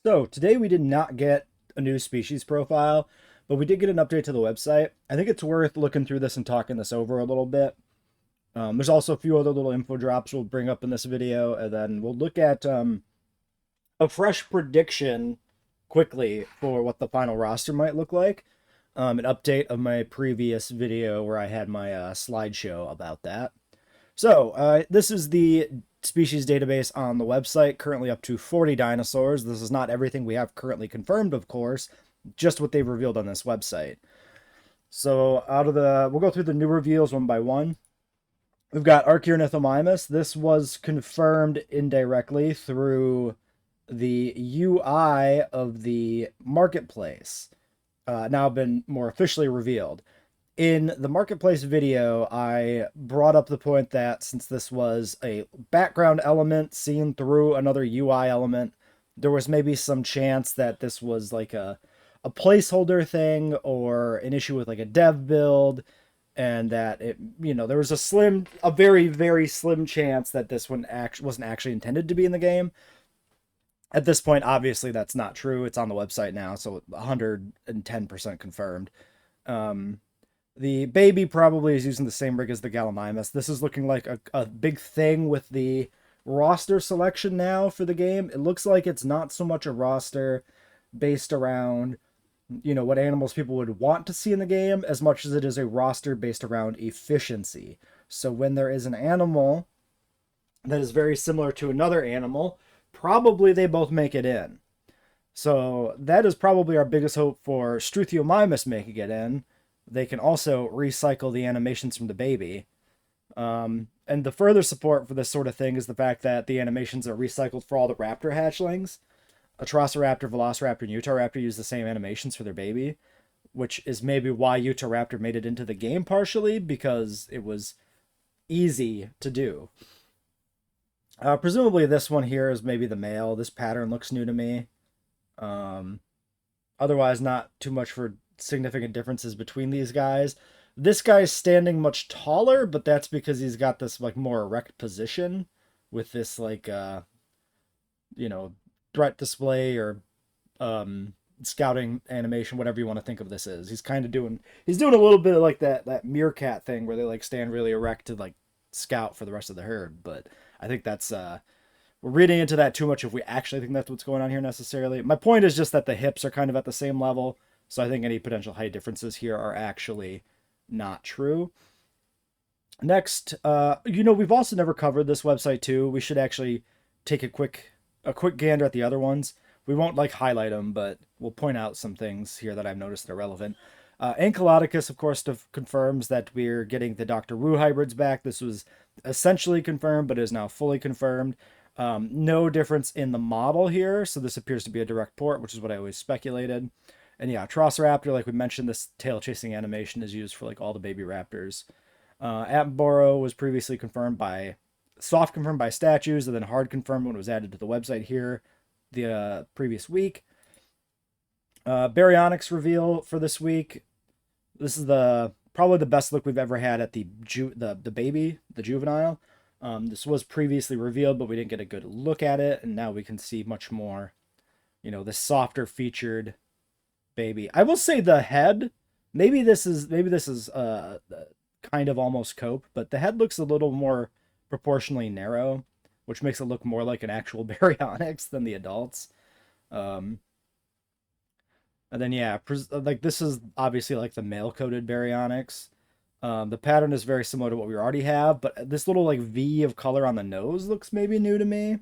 So today we did not get a new species profile, but we did get an update to the website. I think it's worth looking through this and talking this over a little bit. There's also a few other little info drops we'll bring up in this video, and then we'll look at a fresh prediction quickly for what the final roster might look like. An update of my previous video where I had my slideshow about that. So, this is the species database on the website, currently up to 40 dinosaurs. This is not everything we have currently confirmed, of course, just what they've revealed on this website. So, we'll go through the new reveals one by one. We've got Archaeornithomimus. This was confirmed indirectly through the UI of the marketplace, now been more officially revealed. In the marketplace video, I brought up the point that since this was a background element seen through another UI element, there was maybe some chance that this was like a placeholder thing or an issue with like a dev build, and that there was a very, very slim chance that this one wasn't actually intended to be in the game. At this point, obviously, that's not true. It's on the website now, so 110% confirmed. The baby probably is using the same rig as the Gallimimus. This is looking like a big thing with the roster selection now for the game. It looks like it's not so much a roster based around, what animals people would want to see in the game, as much as it is a roster based around efficiency. So when there is an animal that is very similar to another animal, probably they both make it in. So that is probably our biggest hope for Struthiomimus making it in. They can also recycle the animations from the baby. And the further support for this sort of thing is the fact that the animations are recycled for all the raptor hatchlings. Atrociraptor, Velociraptor, and Utahraptor use the same animations for their baby, which is maybe why Utahraptor made it into the game partially, because it was easy to do. Presumably this one here is maybe the male. This pattern looks new to me. Otherwise, not too much for significant differences between these guys. This guy's standing much taller, but that's because he's got this like more erect position with this like threat display or scouting animation, whatever you want to think of this as. He's doing a little bit of like that meerkat thing where they like stand really erect to like scout for the rest of the herd, but I think that's we're reading into that too much if we actually think that's what's going on here necessarily. My point is just that the hips are kind of at the same level. So I think any potential height differences here are actually not true. Next, we've also never covered this website too. We should actually take a quick gander at the other ones. We won't like highlight them, but we'll point out some things here that I've noticed that are relevant. Ankylodocus, of course, confirms that we're getting the Dr. Wu hybrids back. This was essentially confirmed, but is now fully confirmed. No difference in the model here, so this appears to be a direct port, which is what I always speculated. And yeah, Atrociraptor, like we mentioned, this tail-chasing animation is used for like all the baby raptors. Attenborough was previously soft confirmed by statues, and then hard confirmed when it was added to the website here the previous week. Baryonyx reveal for this week. This is probably the best look we've ever had at the baby, the juvenile. This was previously revealed, but we didn't get a good look at it, and now we can see much more, the softer featured baby. I will say the head, maybe this is kind of almost cope, but the head looks a little more proportionally narrow, which makes it look more like an actual baryonyx than the adults. And then yeah, like this is obviously like the male coded baryonyx. The pattern is very similar to what we already have, but this little like V of color on the nose looks maybe new to me.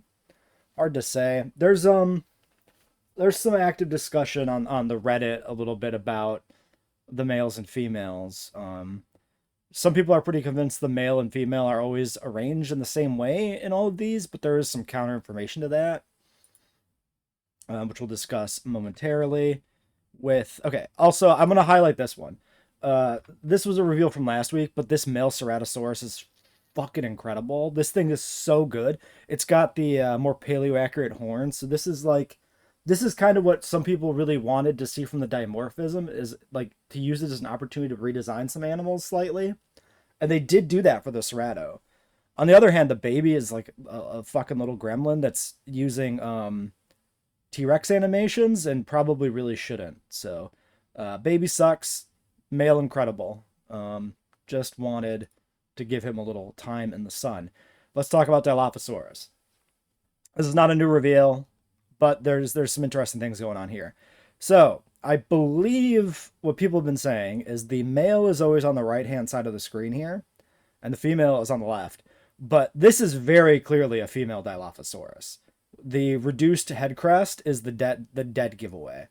Hard to say. There's some active discussion on the Reddit a little bit about the males and females. Some people are pretty convinced the male and female are always arranged in the same way in all of these, but there is some counter information to that, which we'll discuss momentarily. Also, I'm going to highlight this one. This was a reveal from last week, but this male Ceratosaurus is fucking incredible. This thing is so good. It's got the more paleo-accurate horns, so this is kind of what some people really wanted to see from the dimorphism, is like to use it as an opportunity to redesign some animals slightly. And they did do that for the Cerato. On the other hand, the baby is like a fucking little gremlin that's using T-Rex animations and probably really shouldn't. So, baby sucks, male incredible. Just wanted to give him a little time in the sun. Let's talk about Dilophosaurus. This is not a new reveal, but there's some interesting things going on here. So, I believe what people have been saying is the male is always on the right-hand side of the screen here, and the female is on the left. But this is very clearly a female Dilophosaurus. The reduced head crest is the dead giveaway.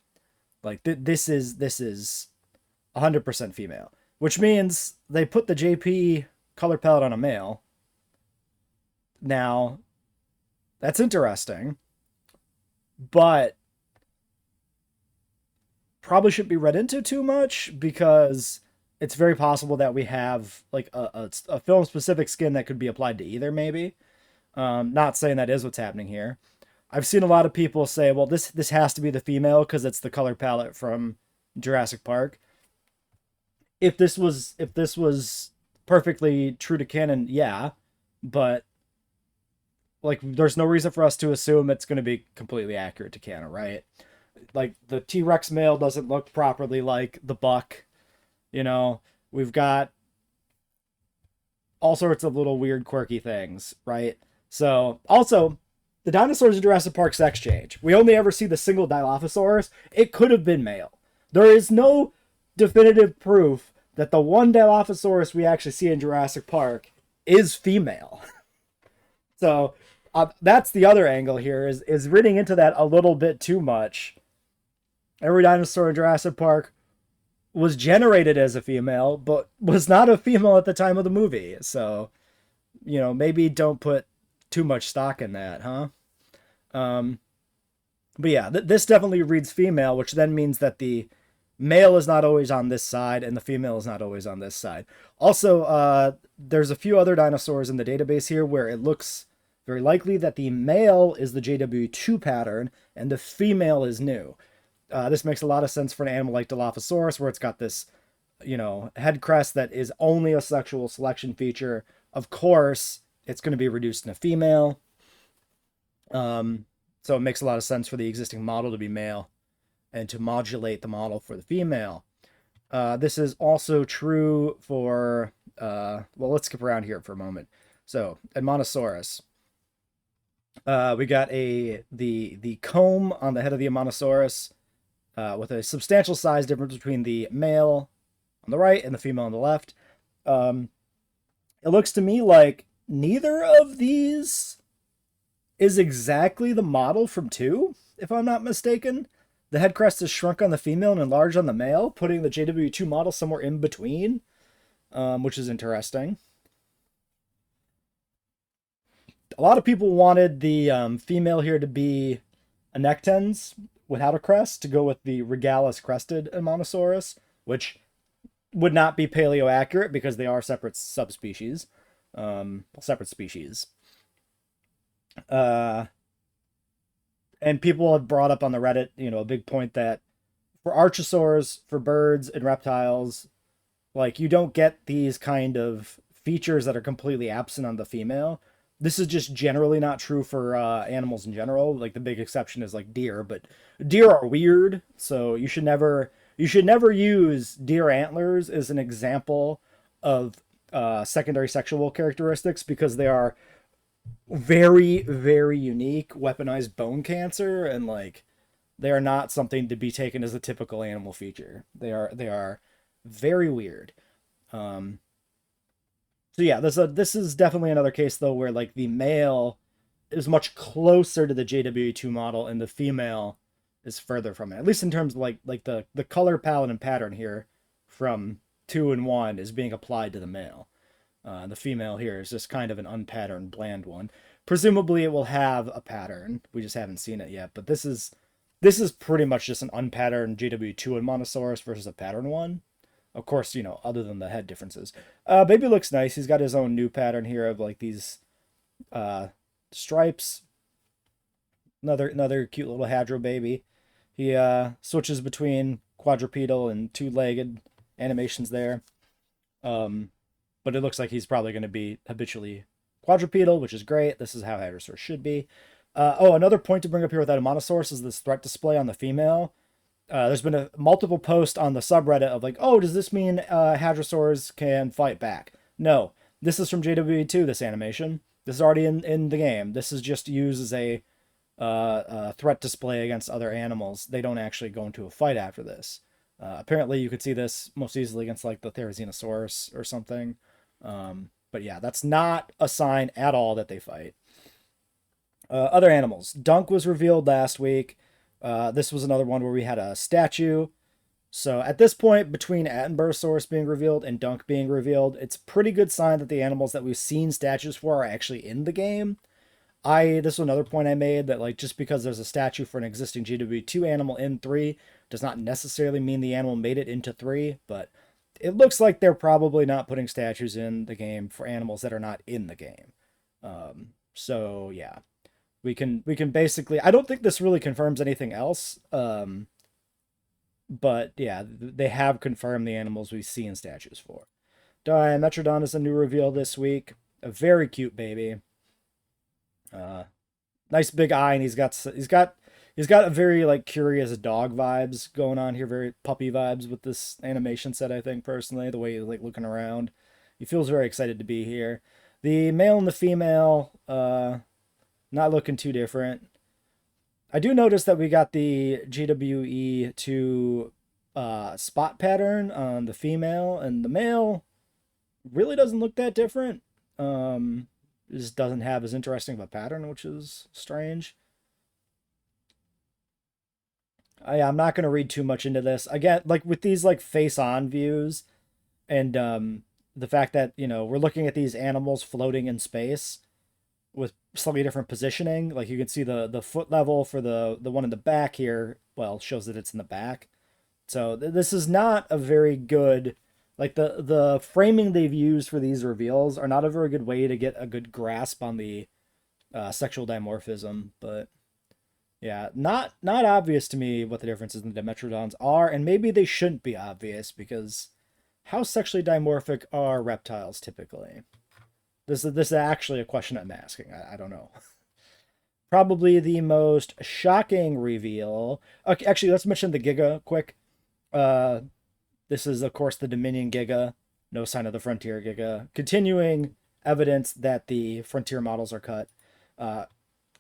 Like this is 100% female, which means they put the JP color palette on a male. Now, that's interesting, but probably shouldn't be read into too much because it's very possible that we have like a film specific skin that could be applied to either, maybe. Not saying that is what's happening here. I've seen a lot of people say, well, this has to be the female because it's the color palette from Jurassic Park. If this was perfectly true to canon, yeah, but like there's no reason for us to assume it's going to be completely accurate to canon, right? Like the T-Rex male doesn't look properly like the buck. You know, we've got all sorts of little weird quirky things, right? So also the dinosaurs in Jurassic Park sex change. We only ever see the single Dilophosaurus. It could have been male. There is no definitive proof that the one Dilophosaurus we actually see in Jurassic Park is female. So that's the other angle here, is reading into that a little bit too much. Every dinosaur in Jurassic Park was generated as a female, but was not a female at the time of the movie. So, maybe don't put too much stock in that, huh? But yeah, this definitely reads female, which then means that the male is not always on this side and the female is not always on this side. Also, there's a few other dinosaurs in the database here where it looks very likely that the male is the JWE2 pattern and the female is new. This makes a lot of sense for an animal like Dilophosaurus, where it's got this, head crest that is only a sexual selection feature. Of course, it's going to be reduced in a female. So it makes a lot of sense for the existing model to be male and to modulate the model for the female. This is also true for, let's skip around here for a moment. So, Edmontosaurus. We got the comb on the head of the Edmontosaurus, with a substantial size difference between the male on the right and the female on the left. It looks to me like neither of these is exactly the model from 2, if I'm not mistaken. The head crest is shrunk on the female and enlarged on the male, putting the JW2 model somewhere in between, which is interesting. A lot of people wanted the female here to be a nectens without a crest to go with the regalis crested Edmontosaurus, which would not be paleo accurate because they are separate subspecies, separate species. And people have brought up on the Reddit, a big point that for archosaurs, for birds and reptiles, like you don't get these kind of features that are completely absent on the female. This is just generally not true for animals in general. Like the big exception is like deer, but deer are weird, so you should never use deer antlers as an example of secondary sexual characteristics because they are very, very unique weaponized bone cancer, and like they are not something to be taken as a typical animal feature. They are very weird. So yeah, this is definitely another case though where like the male is much closer to the JWE2 model and the female is further from it. At least in terms of like the color palette and pattern here from 2 and 1 is being applied to the male. The female here is just kind of an unpatterned, bland one. Presumably it will have a pattern. We just haven't seen it yet. But this is pretty much just an unpatterned JW2 and Monosaurus versus a pattern one. Of course, other than the head differences. Baby looks nice. He's got his own new pattern here of like these stripes. Another cute little hadro baby. He switches between quadrupedal and 2-legged animations there. But it looks like he's probably going to be habitually quadrupedal, which is great. This is how hadrosaurs should be. Oh, another point to bring up here with Giganotosaurus is this threat display on the female. There's been multiple posts on the subreddit of like, oh, does this mean hadrosaurs can fight back? No, this is from JWE2, this animation. This is already in the game. This is just used as a threat display against other animals. They don't actually go into a fight after this. Apparently, you could see this most easily against like the Therizinosaurus or something. But yeah, that's not a sign at all that they fight. Other animals. Dunk was revealed last week. This was another one where we had a statue. So at this point, between Attenborough being revealed and Dunk being revealed, it's a pretty good sign that the animals that we've seen statues for are actually in the game. This was another point I made that like just because there's a statue for an existing JW2 animal in 3 does not necessarily mean the animal made it into 3, but it looks like they're probably not putting statues in the game for animals that are not in the game. So yeah, we can basically, I don't think this really confirms anything else. But yeah, they have confirmed the animals we see in statues for. Dimetrodon is a new reveal this week. A very cute baby. Nice big eye, and he's got a very like curious dog vibes going on here, very puppy vibes with this animation set. I think personally, the way he's like looking around, he feels very excited to be here. The male and the female, not looking too different. I do notice that we got the JWE2 spot pattern on the female, and the male really doesn't look that different. Just doesn't have as interesting of a pattern, which is strange. I'm not going to read too much into this. Again, like with these like face-on views and the fact that, we're looking at these animals floating in space with slightly different positioning. Like you can see the foot level for the one in the back here, well, shows that it's in the back. So this is not a very good, like the framing they've used for these reveals are not a very good way to get a good grasp on the sexual dimorphism. But yeah, not obvious to me what the differences in the Dimetrodons are, and maybe they shouldn't be obvious because how sexually dimorphic are reptiles typically? This is actually a question I'm asking. I don't know. Probably the most shocking reveal. Okay, actually, let's mention the Giga quick. Uh, this is of course the Dominion Giga. No sign of the Frontier Giga. Continuing evidence that the Frontier models are cut.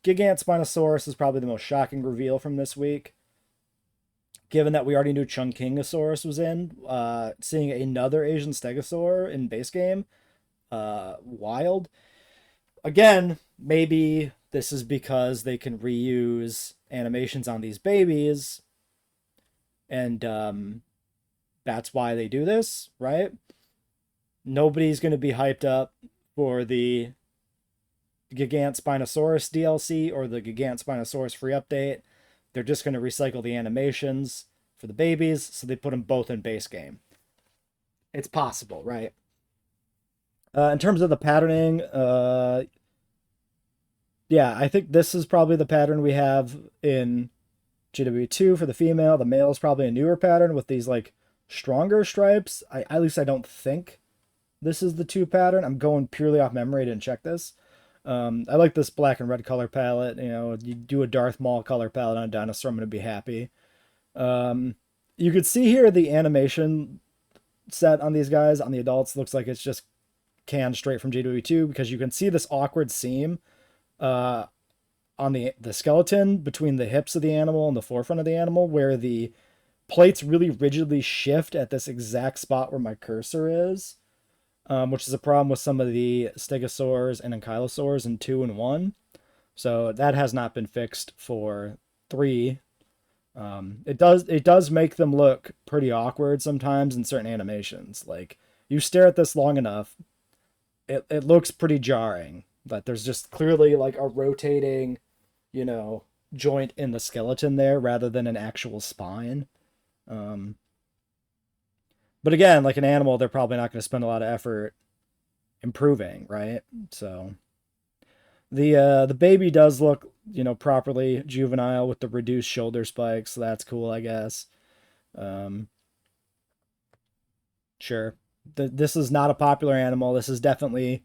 Gigant Spinosaurus is probably the most shocking reveal from this week. Given that we already knew Chungkingosaurus was in, seeing another Asian Stegosaur in base game, wild. Again, maybe this is because they can reuse animations on these babies, and that's why they do this, right? Nobody's going to be hyped up for the Gigant Spinosaurus DLC or the Gigant Spinosaurus free update. They're just going to recycle the animations for the babies, so they put them both in base game. It's possible, right? In terms of the patterning, yeah, I think this is probably the pattern we have in JW2 for the female. The male is probably a newer pattern with these like stronger stripes. At least I don't think this is the 2 pattern. I'm going purely off memory. I didn't check this. I like this black and red color palette. You do a Darth Maul color palette on a dinosaur, I'm going to be happy. You could see here the animation set on these guys, on the adults, looks like it's just canned straight from JW2 because you can see this awkward seam on the skeleton between the hips of the animal and the forefront of the animal where the plates really rigidly shift at this exact spot where my cursor is. Which is a problem with some of the stegosaurs and ankylosaurs in 2 and 1. So that has not been fixed for 3. It does make them look pretty awkward sometimes in certain animations. Like you stare at this long enough, it looks pretty jarring. But there's just clearly like a rotating, joint in the skeleton there rather than an actual spine. But again, like an animal, they're probably not going to spend a lot of effort improving, right? So the baby does look, properly juvenile with the reduced shoulder spikes. So that's cool, I guess. Sure. This is not a popular animal. This is definitely,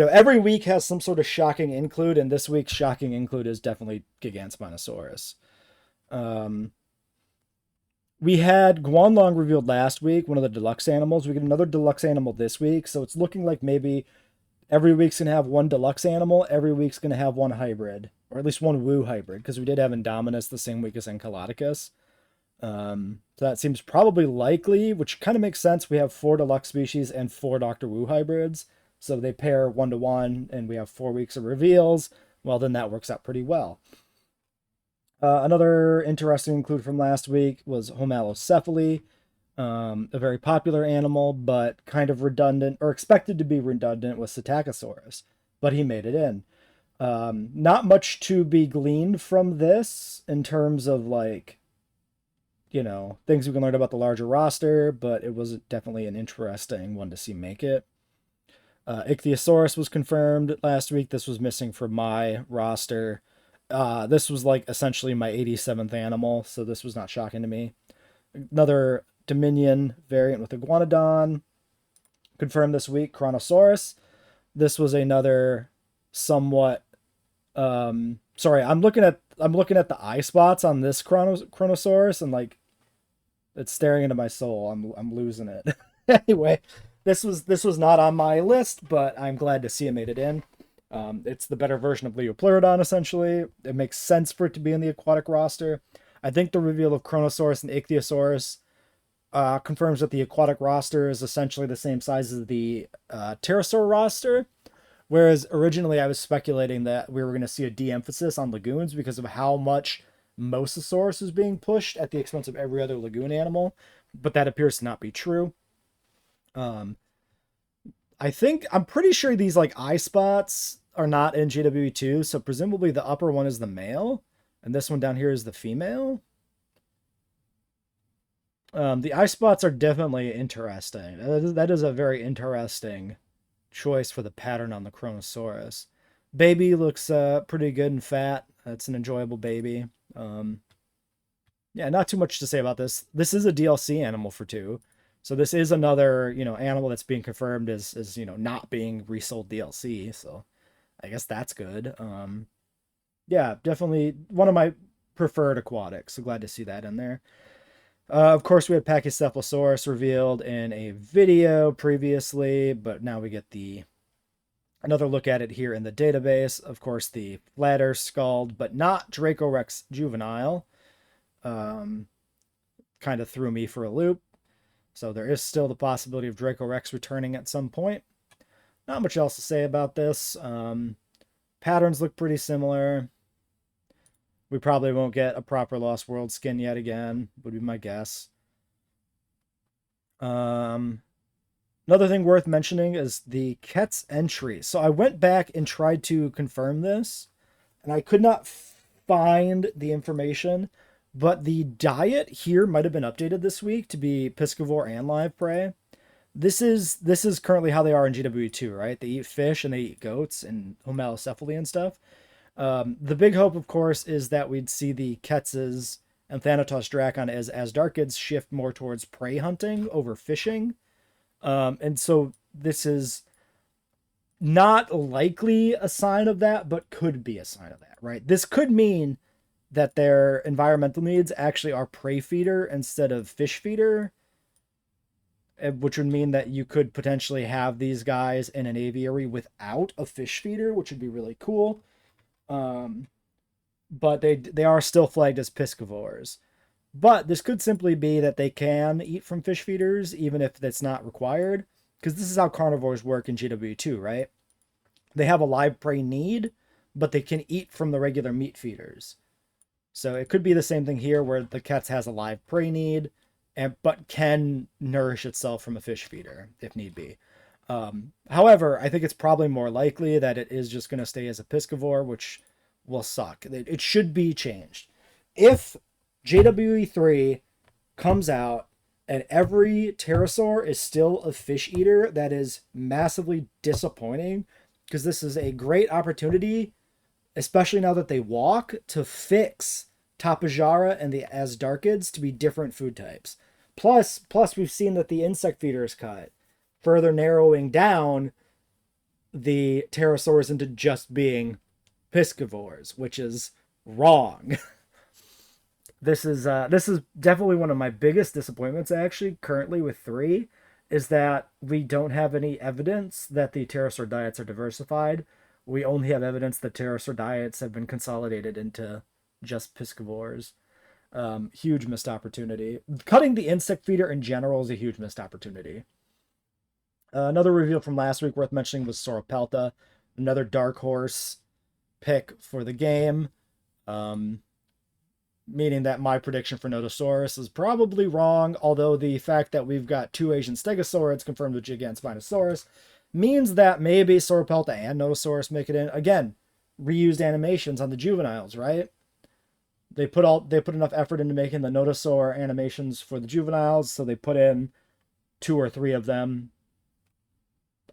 every week has some sort of shocking include, and this week's shocking include is definitely Giganotosaurus. We had Guanlong revealed last week, one of the deluxe animals. We get another deluxe animal this week, so it's looking like maybe every week's going to have one deluxe animal, every week's going to have one hybrid, or at least one Woo hybrid, because we did have Indominus the same week as Enceladicus. So that seems probably likely, which kind of makes sense. We have 4 deluxe species and 4 Dr. Wu hybrids, so they pair 1-to-1, and we have 4 weeks of reveals. Well, then that works out pretty well. Another interesting include from last week was Homalocephaly, a very popular animal, but kind of redundant, or expected to be redundant with Psittacosaurus, but he made it in. Not much to be gleaned from this in terms of like, things we can learn about the larger roster, but it was definitely an interesting one to see make it. Ichthyosaurus was confirmed last week. This was missing from my roster. This was like essentially my 87th animal, so this was not shocking to me. Another Dominion variant with Iguanodon confirmed this week, Chronosaurus. This was another somewhat sorry, I'm looking at the eye spots on this Chronosaurus, and like it's staring into my soul. I'm losing it. Anyway, this was not on my list, but I'm glad to see it made it in. It's the better version of Leopleurodon, essentially. It makes sense for it to be in the aquatic roster. I think the reveal of Chronosaurus and Ichthyosaurus confirms that the aquatic roster is essentially the same size as the pterosaur roster, whereas originally I was speculating that we were going to see a de-emphasis on lagoons because of how much Mosasaurus is being pushed at the expense of every other lagoon animal, but that appears to not be true. I'm pretty sure these like eye spots are not in JWE2, so presumably the upper one is the male, and this one down here is the female. The eye spots are definitely interesting. That is a very interesting choice for the pattern on the Chronosaurus. Baby looks pretty good and fat. That's an enjoyable baby. Yeah, not too much to say about this. This is a DLC animal for 2. So this is another, animal that's being confirmed as not being resold DLC. So I guess that's good. Yeah, definitely one of my preferred aquatics. So glad to see that in there. Of course, we had Pachycephalosaurus revealed in a video previously, but now we get another look at it here in the database. Of course, the flatter skulled, but not Dracorex juvenile. Kind of threw me for a loop. So there is still the possibility of Dracorex returning at some point. Not much else to say about this. Patterns look pretty similar. We probably won't get a proper Lost World skin yet again, would be my guess. Another thing worth mentioning is the Ket's entry. So I went back and tried to confirm this, and I could not find the information, but the diet here might have been updated this week to be piscivore and live prey. This is currently how they are in GW2, right? They eat fish and they eat goats and homalocephaly and stuff. The big hope, of course, is that we'd see the Ketzes and Thanatos Dracon as Asdarchids shift more towards prey hunting over fishing. And so this is not likely a sign of that, but could be a sign of that, right? This could mean that their environmental needs actually are prey feeder instead of fish feeder, which would mean that you could potentially have these guys in an aviary without a fish feeder, which would be really cool. But they are still flagged as piscivores. But this could simply be that they can eat from fish feeders, even if that's not required, because this is how carnivores work in GW2, right? They have a live prey need, but they can eat from the regular meat feeders. So it could be the same thing here, where the Ketz has a live prey need, but can nourish itself from a fish feeder, if need be. However, I think it's probably more likely that it is just going to stay as a piscivore, which will suck. It should be changed. If JWE3 comes out and every pterosaur is still a fish eater, that is massively disappointing, because this is a great opportunity, especially now that they walk, to fix Tapejara and the Asdarchids to be different food types. Plus we've seen that the insect feeder is cut, further narrowing down the pterosaurs into just being piscivores, which is wrong. This is definitely one of my biggest disappointments actually currently with 3 is that we don't have any evidence that the pterosaur diets are diversified. We only have evidence that pterosaur diets have been consolidated into just piscivores. Huge missed opportunity. Cutting the insect feeder in general is a huge missed opportunity. Another reveal from last week worth mentioning was Sauropelta, another dark horse pick for the game. Meaning that my prediction for Notosaurus is probably wrong, although the fact that we've got 2 Asian stegosaurids confirmed with Giganotosaurus means that maybe Sauropelta and Notosaurus make it in. Again, reused animations on the juveniles, right? They put enough effort into making the Notosaur animations for the juveniles, so they put in 2 or 3 of them.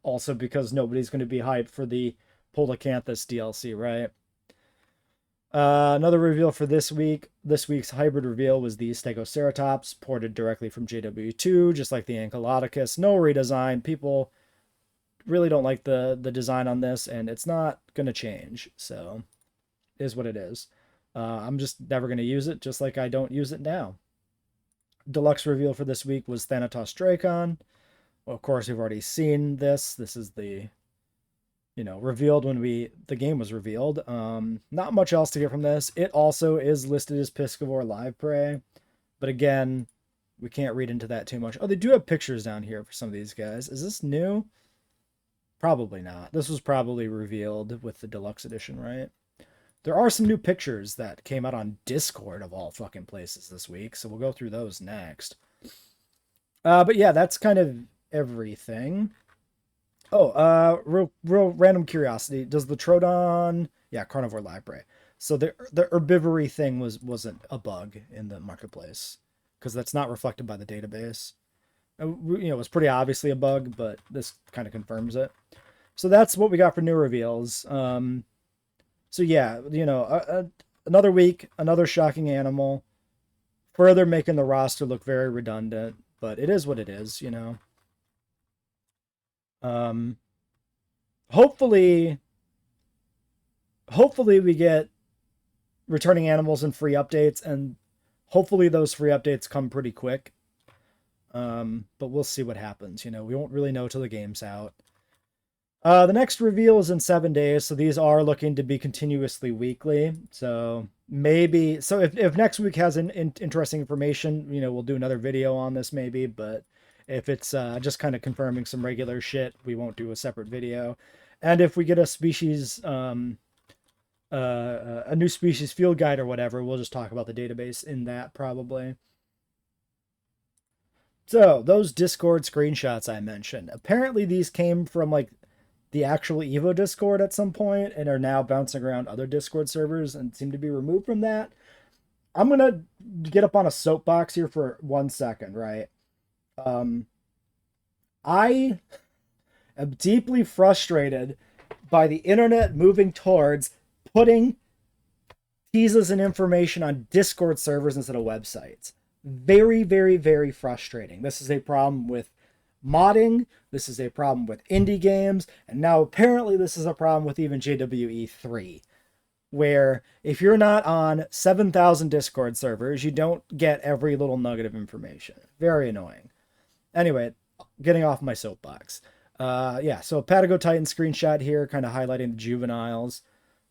Also because nobody's going to be hyped for the Polacanthus DLC, right? Another reveal for this week. This week's hybrid reveal was the Stegoceratops, ported directly from JWE2, just like the Ankylodocus. No redesign. People really don't like the design on this, and it's not going to change. So, it is what it is. I'm just never going to use it, just like I don't use it now. Deluxe reveal for this week was Thanatos Dracon. Well, of course, we've already seen this. This is the revealed when the game was revealed. Not much else to get from this. It also is listed as piscivore live prey, but again, we can't read into that too much. Oh, they do have pictures down here for some of these guys. Is this new? Probably not. This was probably revealed with the deluxe edition, right? There are some new pictures that came out on Discord of all fucking places this week, so we'll go through those next. But yeah, that's kind of everything. Oh, real random curiosity. Does the Troodon... Yeah, carnivore live prey. So the herbivory thing wasn't a bug in the marketplace, because that's not reflected by the database. It was pretty obviously a bug, but this kind of confirms it. So that's what we got for new reveals. So yeah, another week, another shocking animal, further making the roster look very redundant, but it is what it is, Hopefully we get returning animals and free updates, and hopefully those free updates come pretty quick. But we'll see what happens. We won't really know till the game's out. The next reveal is in 7 days, so these are looking to be continuously weekly. So maybe, if next week has interesting information, we'll do another video on this maybe, but if it's just kind of confirming some regular shit, we won't do a separate video. And if we get a species, a new species field guide or whatever, we'll just talk about the database in that probably. So those Discord screenshots I mentioned, apparently these came from like the actual Evo Discord at some point and are now bouncing around other Discord servers and seem to be removed from that. I'm going to get up on a soapbox here for 1 second, right? I am deeply frustrated by the internet moving towards putting teases and information on Discord servers instead of websites. Very, very, very frustrating. This is a problem with modding. This is a problem with indie games. And now apparently this is a problem with even JWE3. Where if you're not on 7,000 Discord servers, you don't get every little nugget of information. Very annoying. Anyway, getting off my soapbox. Yeah, so Patago Titan screenshot here, kind of highlighting the juveniles.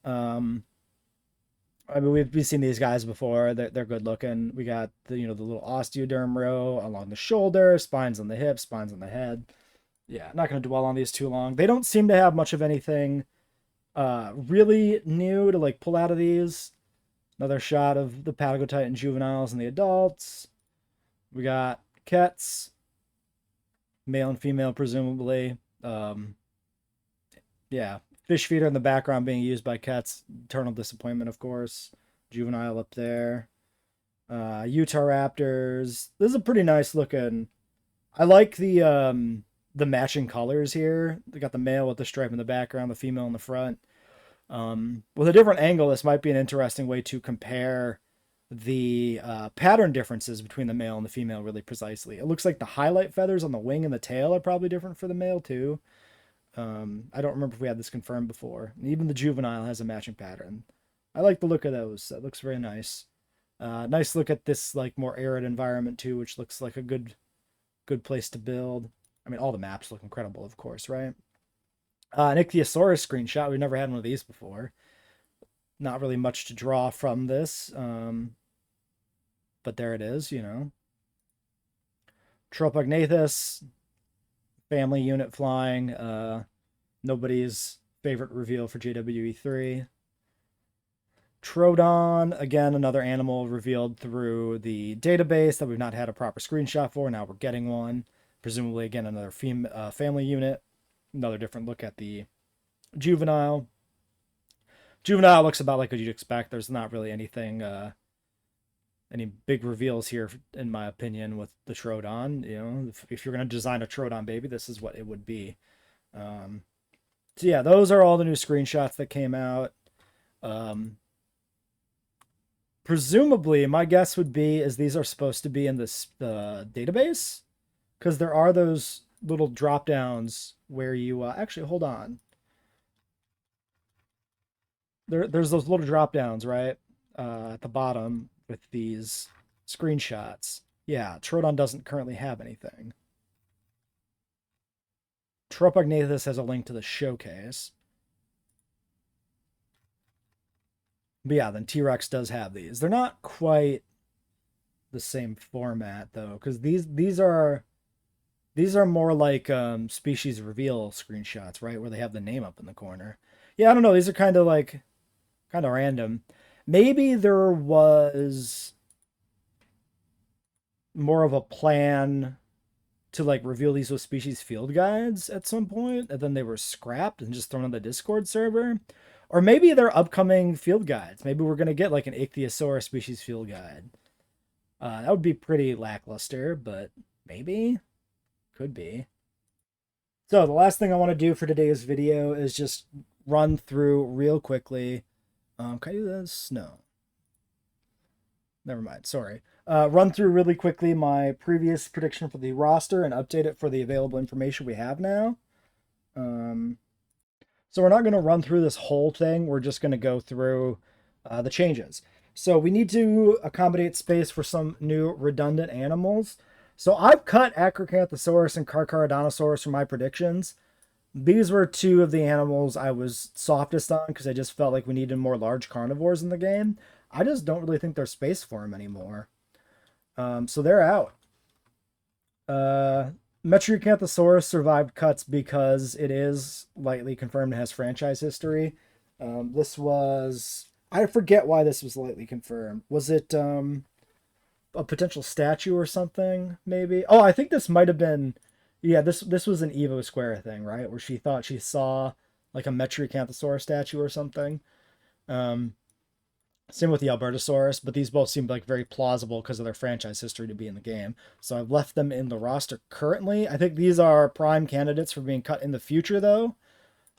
I mean, we've seen these guys before. They're good looking. We got the little osteoderm row along the shoulder, spines on the hips, spines on the head. Yeah, not going to dwell on these too long. They don't seem to have much of anything really new to like pull out of these. Another shot of the Patago Titan juveniles and the adults. We got Kets, male and female presumably. Yeah, fish feeder in the background being used by Kets. Eternal disappointment, of course. Juvenile up there. Utah Raptors. This is a pretty nice looking. I like the matching colors here. They got the male with the stripe in the background, the female in the front. With a different angle, this might be an interesting way to compare the pattern differences between the male and the female really precisely. It looks like the highlight feathers on the wing and the tail are probably different for the male too. I don't remember if we had this confirmed before. And even the juvenile has a matching pattern. I like the look of those. That looks very nice. Nice look at this like more arid environment too, which looks like a good place to build. I mean, all the maps look incredible, of course, right? An Ichthyosaurus screenshot. We've never had one of these before. Not really much to draw from this, but there it is, you know. Tropognathus, family unit flying. Nobody's favorite reveal for JWE3. Troodon, again, another animal revealed through the database that we've not had a proper screenshot for. Now we're getting one. Presumably, again, another family unit. Another different look at the juvenile. Juvenile looks about like what you'd expect. There's not really anything, any big reveals here, in my opinion, with the Troodon. You know, if you're going to design a Troodon baby, this is what it would be. So yeah, those are all the new screenshots that came out. Presumably, my guess would be is these are supposed to be in this database, because there are those little drop downs where you actually hold on. There's those little drop downs right at the bottom with these screenshots. Yeah, Troodon doesn't currently have anything. Tropognathus has a link to the showcase. But yeah, then T-Rex does have these. They're not quite the same format though, because these are more like species reveal screenshots, right? Where they have the name up in the corner. Yeah, I don't know. These are kind of random. Maybe there was more of a plan to like reveal these with species field guides at some point, and then they were scrapped and just thrown on the Discord server. Or maybe they're upcoming field guides. Maybe we're gonna get like an Ichthyosaurus species field guide. That would be pretty lackluster, but maybe. Could be. So the last thing I want to do for today's video is just run through real quickly. Can I do this? No. Never mind. Sorry. Run through really quickly my previous prediction for the roster and update it for the available information we have now. So we're not going to run through this whole thing. We're just going to go through the changes. So we need to accommodate space for some new redundant animals. So I've cut Acrocanthosaurus and Carcharodontosaurus from my predictions. These were two of the animals I was softest on because I just felt like we needed more large carnivores in the game. I just don't really think there's space for them anymore. So they're out. Metriacanthosaurus survived cuts because it is lightly confirmed it has franchise history. This was... I forget why this was lightly confirmed. Was it a potential statue or something, maybe? Oh, I think this might have been... Yeah, this was an Evo Square thing, right? Where she thought she saw like a Metriacanthosaurus statue or something. Same with the Albertosaurus, but these both seem like very plausible because of their franchise history to be in the game. So I've left them in the roster currently. I think these are prime candidates for being cut in the future, though,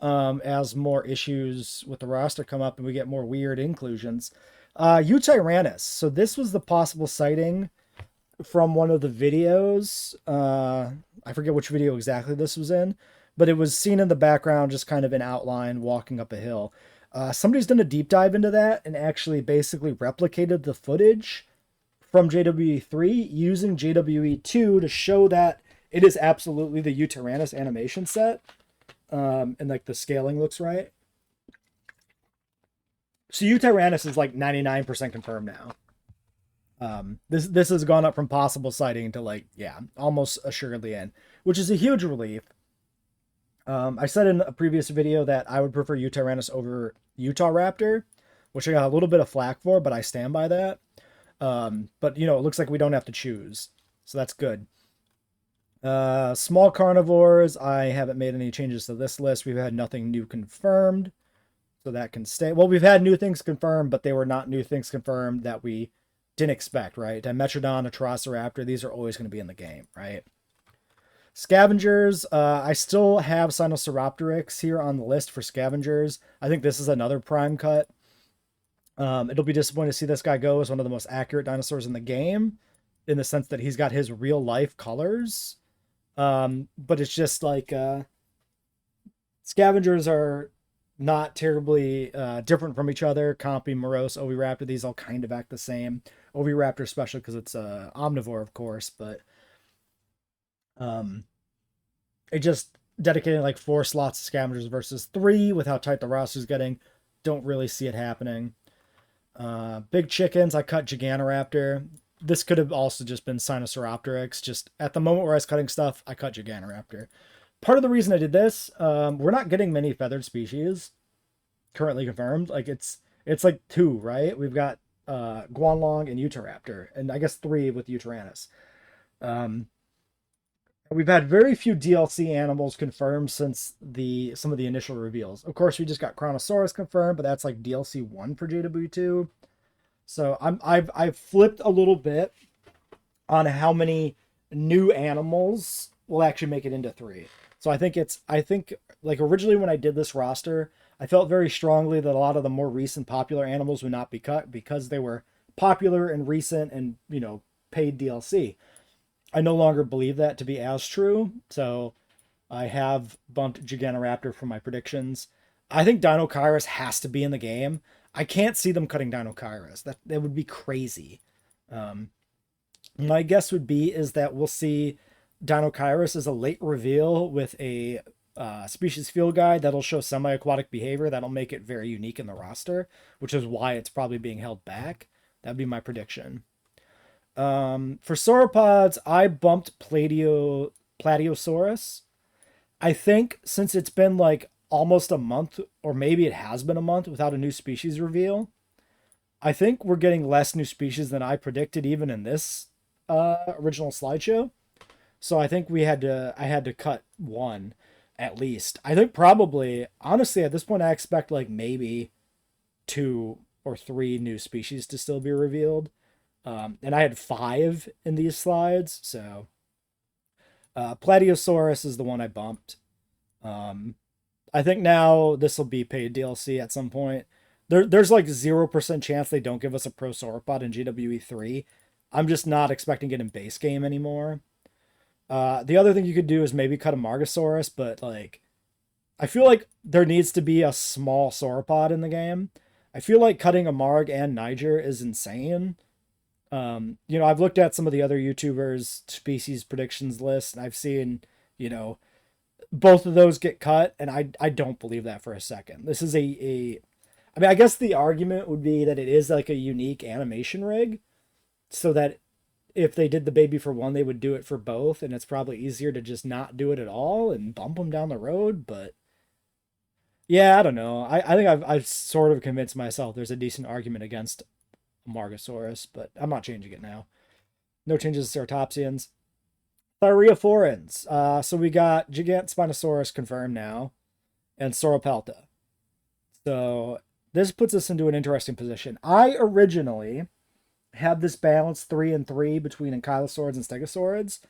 as more issues with the roster come up and we get more weird inclusions. Eutyrannus. So this was the possible sighting from one of the videos. I forget which video exactly this was in, but it was seen in the background, just kind of an outline walking up a hill. Somebody's done a deep dive into that and actually basically replicated the footage from JWE3 using JWE2 to show that it is absolutely the Eutyrannus animation set. And like the scaling looks right. So Eutyrannus is like 99% confirmed now. This has gone up from possible sighting to like, yeah, almost assuredly in, which is a huge relief. I said in a previous video that I would prefer Eutyrannus over Utahraptor, which I got a little bit of flack for, but I stand by that. But, you know, it looks like we don't have to choose, so that's good. Small carnivores, I haven't made any changes to this list. We've had nothing new confirmed, so that can stay. Well, we've had new things confirmed, but they were not new things confirmed that we didn't expect, right? Dimetrodon, a Pterosauraptor, these are always going to be in the game, right? Scavengers, I still have Sinosauropteryx here on the list for scavengers. I think this is another prime cut. It'll be disappointing to see this guy go as one of the most accurate dinosaurs in the game, in the sense that he's got his real life colors. But it's just like, Scavengers are not terribly different from each other. Compy, Morose, Oviraptor, these all kind of act the same. Oviraptor especially because it's omnivore, of course, but um, it just dedicating like 4 slots to scavengers versus 3 with how tight the roster's getting. Don't really see it happening. Big chickens, I cut Giganoraptor. This could have also just been Sinosauropteryx. Just at the moment where I was cutting stuff, I cut Giganoraptor. Part of the reason I did this, we're not getting many feathered species currently confirmed. Like it's like 2, right? We've got Guanlong and Utahraptor, and I guess 3 with Utyrannus. Um, we've had very few DLC animals confirmed since some of the initial reveals. Of course, we just got Chronosaurus confirmed, but that's like DLC 1 for JWE2. So I've flipped a little bit on how many new animals will actually make it into 3. So I think like originally when I did this roster, I felt very strongly that a lot of the more recent popular animals would not be cut because they were popular and recent and, paid DLC. I no longer believe that to be as true, so I have bumped Giganoraptor from my predictions. I think Dinosaurus has to be in the game. I can't see them cutting Dinosaurus. That would be crazy. Um, my guess would be is that we'll see Dinosaurus as a late reveal with a species field guide that'll show semi-aquatic behavior that'll make it very unique in the roster, which is why it's probably being held back. That'd be my prediction. For sauropods, I bumped Platyosaurus. I think since it's been like almost a month, or maybe it has been a month without a new species reveal, I think we're getting less new species than I predicted even in this original slideshow. So I think I had to cut 1 at least. I think probably, honestly, at this point, I expect like maybe 2 or 3 new species to still be revealed. And I had 5 in these slides, so Platyosaurus is the one I bumped. I think now this will be paid DLC at some point. There's like 0% chance they don't give us a pro sauropod in JWE3. I'm just not expecting it in base game anymore. The other thing you could do is maybe cut a Margosaurus, but like I feel like there needs to be a small sauropod in the game. I feel like cutting a Marg and Niger is insane. I've looked at some of the other YouTubers' species predictions list, and I've seen, both of those get cut, and I don't believe that for a second. This is I mean, I guess the argument would be that it is like a unique animation rig, so that if they did the baby for one, they would do it for both, and it's probably easier to just not do it at all and bump them down the road, but yeah, I don't know. I think I've sort of convinced myself there's a decent argument against Margosaurus, but I'm not changing it now. No changes to Ceratopsians. Thyreophorans. So we got Gigant Spinosaurus confirmed now, and Sauropelta. So this puts us into an interesting position. I originally had this balance 3 and 3 between Ankylosaurids and Stegosaurids.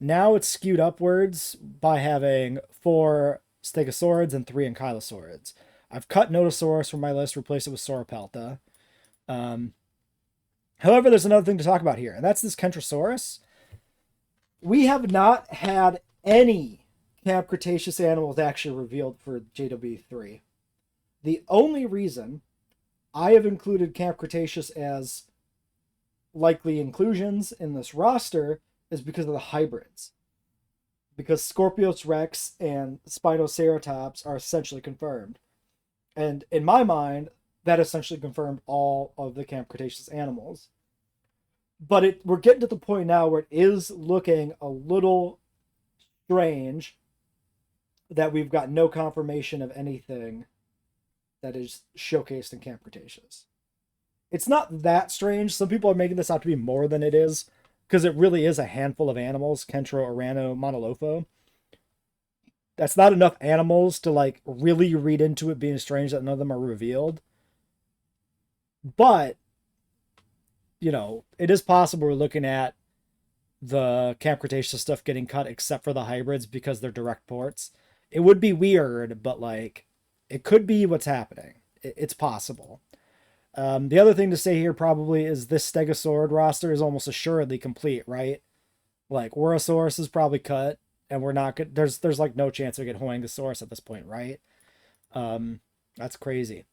Now it's skewed upwards by having 4 Stegosaurids and 3 Ankylosaurids. I've cut Notosaurus from my list, replaced it with Sauropelta. However, there's another thing to talk about here, and that's this Kentrosaurus. We have not had any Camp Cretaceous animals actually revealed for JW3. The only reason I have included Camp Cretaceous as likely inclusions in this roster is because of the hybrids. Because Scorpios Rex and Spinoceratops are essentially confirmed. And in my mind, that essentially confirmed all of the Camp Cretaceous animals. But we're getting to the point now where it is looking a little strange that we've got no confirmation of anything that is showcased in Camp Cretaceous. It's not that strange. Some people are making this out to be more than it is, because it really is a handful of animals, Kentro, Orano, Monolopho. That's not enough animals to like really read into it being strange that none of them are revealed. But, it is possible we're looking at the Camp Cretaceous stuff getting cut except for the hybrids because they're direct ports. It would be weird, but like it could be what's happening. It's possible. The other thing to say here probably is this Stegosaurid roster is almost assuredly complete, right? Like Orosaurus is probably cut. and we're not good. There's like no chance we get Hoangosaurus at this point, right? That's crazy.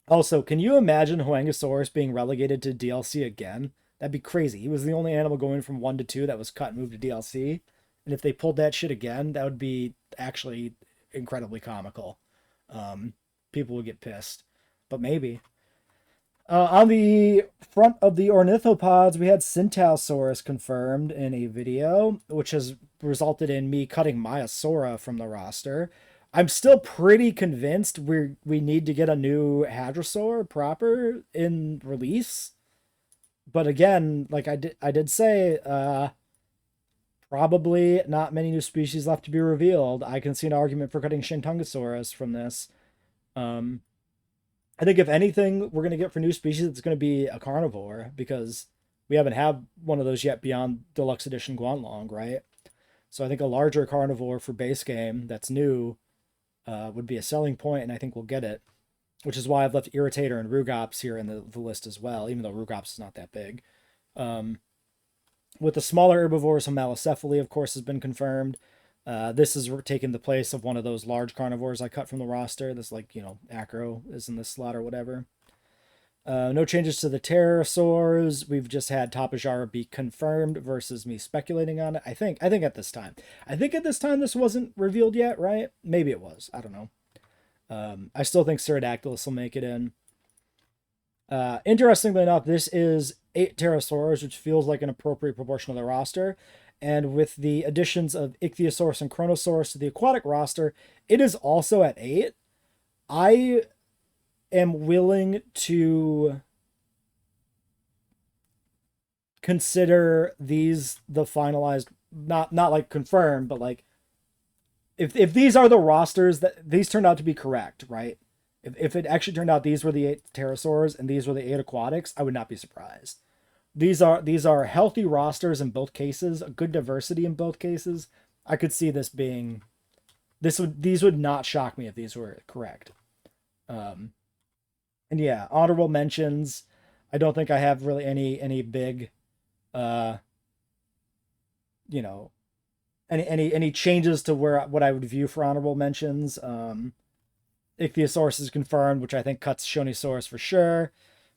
Also, can you imagine Hoangosaurus being relegated to DLC again? That'd be crazy. He was the only animal going from 1 to 2 that was cut and moved to DLC. And if they pulled that shit again, that would be actually incredibly comical. Um, People would get pissed. But maybe. On the front of the ornithopods, we had Syntausaurus confirmed in a video, which has resulted in me cutting Maiasaura from the roster. I'm still pretty convinced we need to get a new Hadrosaur proper in release. But again, like I did say, probably not many new species left to be revealed. I can see an argument for cutting Shintungosaurus from this. Um, I think if anything we're gonna get for new species, it's gonna be a carnivore because we haven't had one of those yet beyond Deluxe Edition Guanlong, right? So I think a larger carnivore for base game that's new would be a selling point, and I think we'll get it. Which is why I've left Irritator and Rugops here in the list as well, even though Rugops is not that big. With the smaller herbivores, Homalocephaly, of course, has been confirmed. This has taken the place of one of those large carnivores I cut from the roster. This, like, Acro is in this slot or whatever. No changes to the pterosaurs. We've just had Tapajara be confirmed versus me speculating on it. I think at this time. I think at this time this wasn't revealed yet, right? Maybe it was. I don't know. I still think Pterodactylus will make it in. Interestingly enough, this is 8 pterosaurs, which feels like an appropriate proportion of the roster. And with the additions of Ichthyosaurus and Chronosaurus to the aquatic roster, it is also at 8. I am willing to consider these the finalized, not like confirmed, but like if these are the rosters that these turned out to be correct, right? If it actually turned out these were the 8 pterosaurs and these were the 8 aquatics, I would not be surprised. These are healthy rosters in both cases, a good diversity in both cases. I could see this being these would not shock me if these were correct. And yeah, honorable mentions. I don't think I have really any big you know, any changes to what I would view for honorable mentions. Ichthyosaurus is confirmed, which I think cuts Shonisaurus for sure.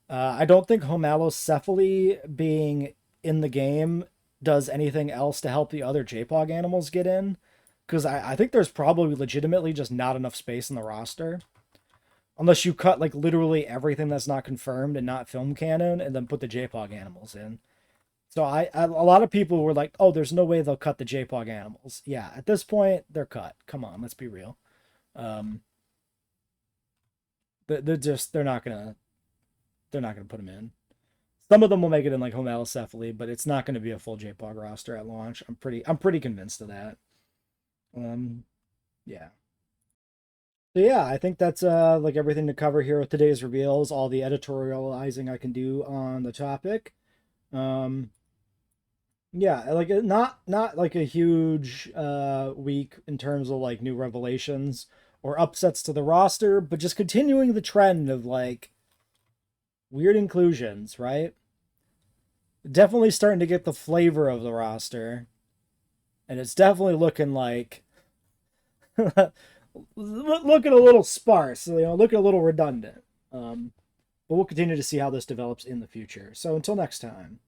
I don't think Homalocephaly being in the game does anything else to help the other JPOG animals get in, because I think there's probably legitimately just not enough space in the roster. Unless you cut like literally everything that's not confirmed and not film canon and then put the JPOG animals in. So a lot of people were like, oh, there's no way they'll cut the JPOG animals. Yeah, at this point, they're cut. Come on, let's be real. They're not gonna put them in. Some of them will make it in like Homalocephaly, but it's not going to be a full JPOG roster at launch. I'm pretty convinced of that. Yeah. So yeah, I think that's like everything to cover here with today's reveals, all the editorializing I can do on the topic. Yeah, like not like a huge week in terms of like new revelations or upsets to the roster, but just continuing the trend of like weird inclusions, right? Definitely starting to get the flavor of the roster. And it's definitely looking like looking a little sparse, looking a little redundant. But we'll continue to see how this develops in the future. So until next time.